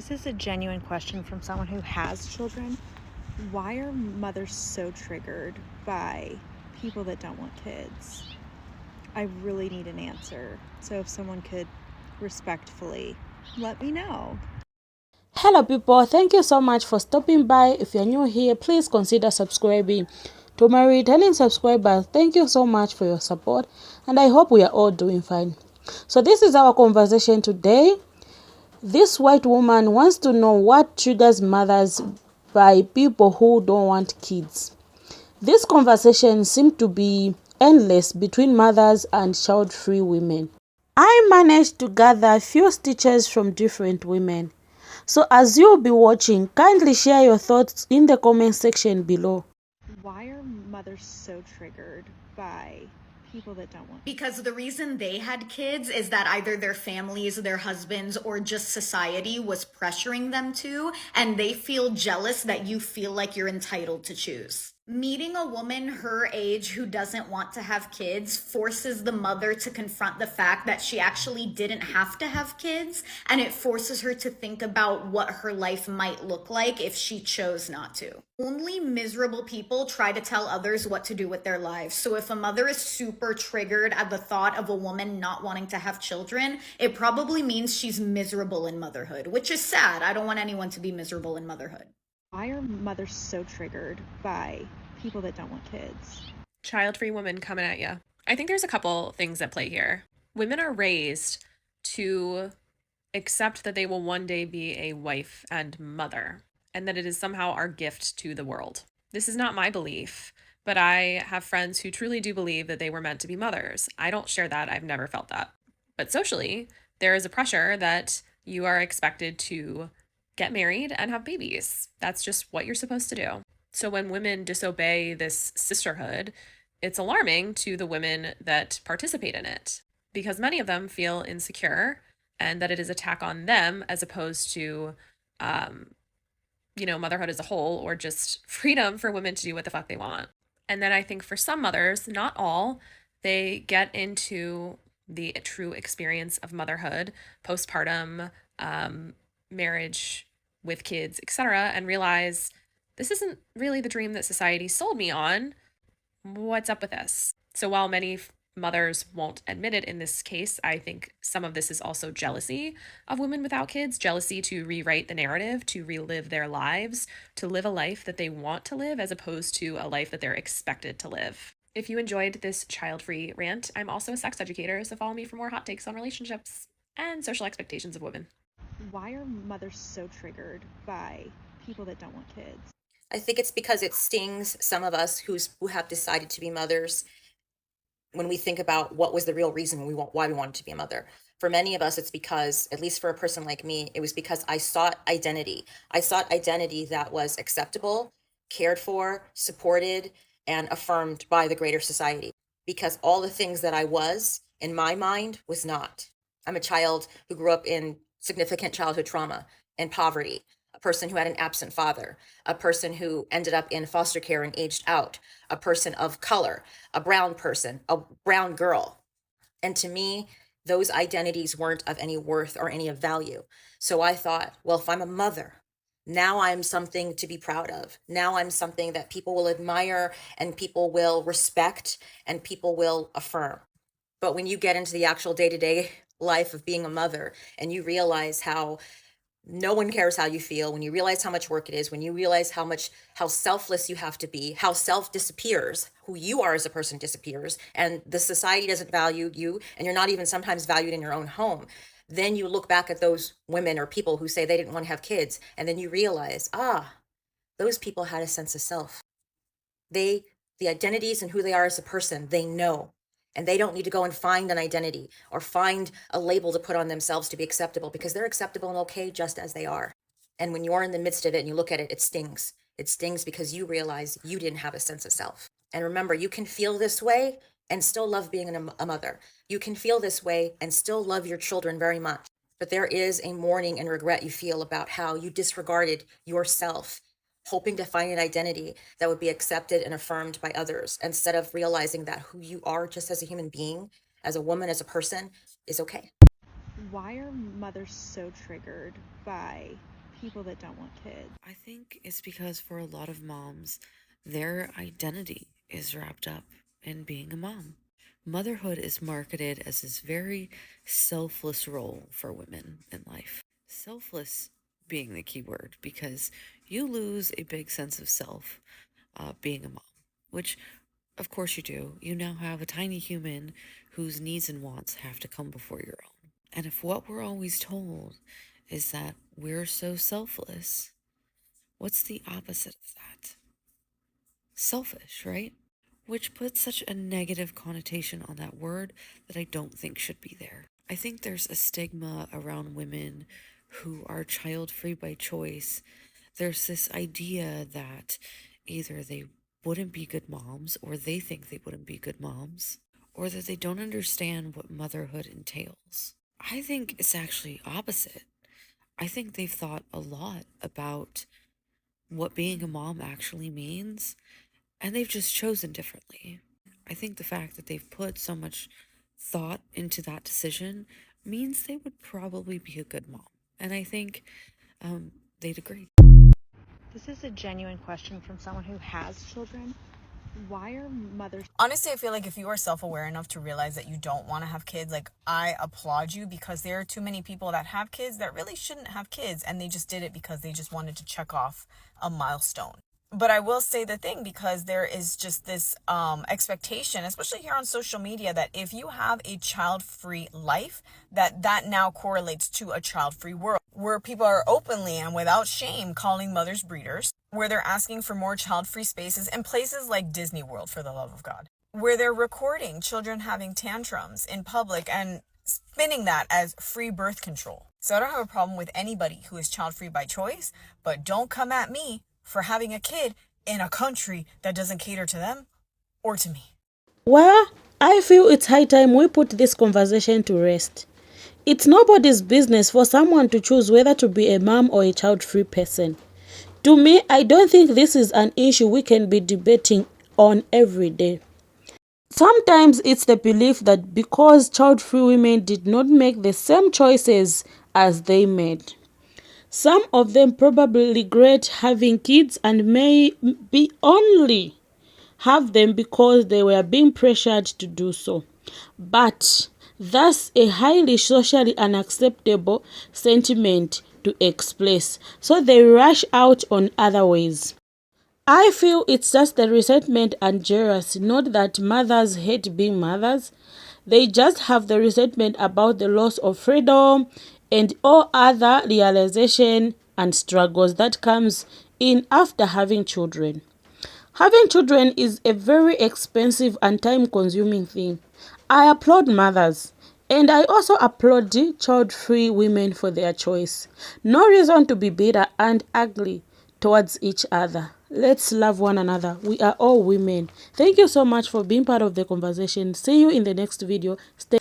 This is a genuine question from someone who has children. Why are mothers so triggered by people that don't want kids? I really need an answer. So if someone could respectfully let me know. Hello people, thank you so much for stopping by. If you're new here, please consider subscribing. To my returning subscribers, thank you so much for your support and I hope we are all doing fine. So this is our conversation today. This white woman wants to know what triggers mothers by people who don't want kids. This conversation seems to be endless between mothers and child-free women. I managed to gather a few stitches from different women. So as you'll be watching, kindly share your thoughts in the comment section below. Why are mothers so triggered by people that don't want kids? Because the reason they had kids is that either their families, their husbands, or just society was pressuring them to, and they feel jealous that you feel like you're entitled to choose. Meeting a woman her age who doesn't want to have kids forces the mother to confront the fact that she actually didn't have to have kids, and it forces her to think about what her life might look like if she chose not to. Only miserable people try to tell others what to do with their lives. So if a mother is super triggered at the thought of a woman not wanting to have children, it probably means she's miserable in motherhood, which is sad. I don't want anyone to be miserable in motherhood. Why are mothers so triggered by people that don't want kids? Child-free woman coming at you. I think there's a couple things at play here. Women are raised to accept that they will one day be a wife and mother, and that it is somehow our gift to the world. This is not my belief, but I have friends who truly do believe that they were meant to be mothers. I don't share that. I've never felt that. But socially, there is a pressure that you are expected to get married and have babies. That's just what you're supposed to do. So when women disobey this sisterhood, it's alarming to the women that participate in it because many of them feel insecure and that it is an attack on them as opposed to, motherhood as a whole or just freedom for women to do what the fuck they want. And then I think for some mothers, not all, they get into the true experience of motherhood, postpartum, marriage with kids, etc., and realize this isn't really the dream that society sold me on. What's up with this? So while many mothers won't admit it in this case, I think some of this is also jealousy of women without kids, jealousy to rewrite the narrative, to relive their lives, to live a life that they want to live as opposed to a life that they're expected to live. If you enjoyed this child-free rant, I'm also a sex educator, so follow me for more hot takes on relationships and social expectations of women. Why are mothers so triggered by people that don't want kids? I think it's because it stings some of us who have decided to be mothers when we think about what was the real reason why we wanted to be a mother. For many of us, it's because, at least for a person like me, it was because I sought identity. I sought identity that was acceptable, cared for, supported, and affirmed by the greater society. Because all the things that I was, in my mind, was not. I'm a child who grew up in significant childhood trauma and poverty, a person who had an absent father, a person who ended up in foster care and aged out, a person of color, a brown person, a brown girl. And to me, those identities weren't of any worth or any of value. So I thought, well, if I'm a mother, now I'm something to be proud of. Now I'm something that people will admire and people will respect and people will affirm. But when you get into the actual day-to-day life of being a mother and you realize how no one cares how you feel, when you realize how much work it is, when you realize how selfless you have to be, how self disappears, who you are as a person disappears, and the society doesn't value you, and you're not even sometimes valued in your own home, then you look back at those women or people who say they didn't want to have kids, and then you realize, those people had a sense of self. The identities and who they are as a person, they know. And they don't need to go and find an identity or find a label to put on themselves to be acceptable because they're acceptable and okay just as they are. And when you're in the midst of it and you look at it, it stings. It stings because you realize you didn't have a sense of self. And remember, you can feel this way and still love being a mother. You can feel this way and still love your children very much. But there is a mourning and regret you feel about how you disregarded yourself, hoping to find an identity that would be accepted and affirmed by others instead of realizing that who you are just as a human being, as a woman, as a person, is okay. Why are mothers so triggered by people that don't want kids? I think it's because for a lot of moms, their identity is wrapped up in being a mom. Motherhood is marketed as this very selfless role for women in life. Selfless being the key word because you lose a big sense of self being a mom, which of course you do. You now have a tiny human whose needs and wants have to come before your own. And if what we're always told is that we're so selfless, what's the opposite of that? Selfish, right? Which puts such a negative connotation on that word that I don't think should be there. I think there's a stigma around women who are child-free by choice. There's this idea that either they wouldn't be good moms, or they think they wouldn't be good moms, or that they don't understand what motherhood entails. I think it's actually opposite. I think they've thought a lot about what being a mom actually means, and they've just chosen differently. I think the fact that they've put so much thought into that decision means they would probably be a good mom. And I think they'd agree. This is a genuine question from someone who has children. Why are mothers... Honestly, I feel like if you are self-aware enough to realize that you don't want to have kids, like, I applaud you, because there are too many people that have kids that really shouldn't have kids, and they just did it because they just wanted to check off a milestone. But I will say the thing, because there is just this expectation, especially here on social media, that if you have a child-free life, that now correlates to a child-free world, where people are openly and without shame calling mothers breeders, where they're asking for more child-free spaces in places like Disney World, for the love of God, where they're recording children having tantrums in public and spinning that as free birth control. So I don't have a problem with anybody who is child-free by choice, but don't come at me for having a kid in a country that doesn't cater to them or to me. Well, I feel it's high time we put this conversation to rest. It's nobody's business for someone to choose whether to be a mom or a child-free person. To me, I don't think this is an issue we can be debating on every day. Sometimes it's the belief that because child-free women did not make the same choices as they made, some of them probably regret having kids and may be only have them because they were being pressured to do so. But that's a highly socially unacceptable sentiment to express, so they rush out on other ways. I feel it's just the resentment and jealousy, not that mothers hate being mothers. They just have the resentment about the loss of freedom and all other realization and struggles that comes in after having children. Having children is a very expensive and time-consuming thing. I applaud mothers, and I also applaud child-free women for their choice. No reason to be bitter and ugly towards each other. Let's love one another. We are all women. Thank you so much for being part of the conversation. See you in the next video. Stay